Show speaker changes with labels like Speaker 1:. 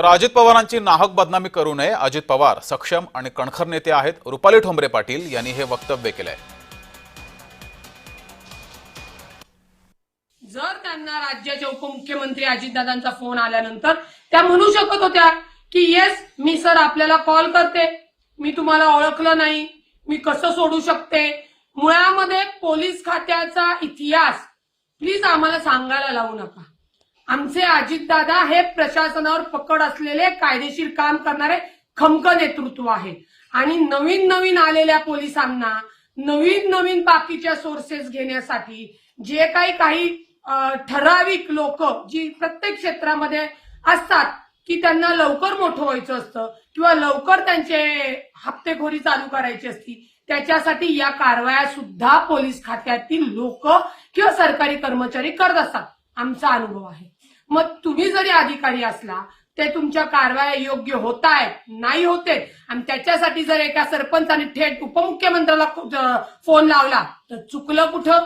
Speaker 1: तर अजित पवारांची नाहक बदनामी करू नये, अजित पवार सक्षम आणि कणखर नेते आहेत, रुपाली ठोंबरे पाटील यांनी हे वक्तव्य केलंय।
Speaker 2: जर त्यांना राज्याचे उपमुख्यमंत्री अजितदादांचा फोन आल्यानंतर त्या म्हणू शकत होत्या की येस मी सर आपल्याला कॉल करते, मी तुम्हाला ओळखलं नाही, मी कसं सोडू शकते। मुळामध्ये पोलीस खात्याचा इतिहास प्लीज आम्हाला सांगायला लावू नका। आमचे अजितदादा हे प्रशासनावर पकड असलेले कायदेशीर काम करणारे खमक नेतृत्व आहे आणि नवीन नवीन आलेल्या पोलिसांना नवीन नवीन बाकीच्या सोर्सेस घेण्यासाठी जे काही ठराविक लोक जी प्रत्येक क्षेत्रामध्ये असतात की त्यांना लवकर मोठं व्हायचं असतं किंवा लवकर त्यांचे हप्तेखोरी चालू करायची असती, त्याच्यासाठी या कारवाया सुद्धा पोलीस खात्यातील लोक किंवा सरकारी कर्मचारी करत असतात, आमचा अनुभव आहे। मग तुम्ही जरी अधिकारी असला ते तुमच्या कारवाया योग्य होत आहेत नाही होते आणि त्याच्यासाठी जर एका सरपंचाने थेट उपमुख्यमंत्र्याला फोन लावला तर चुकलं कुठं?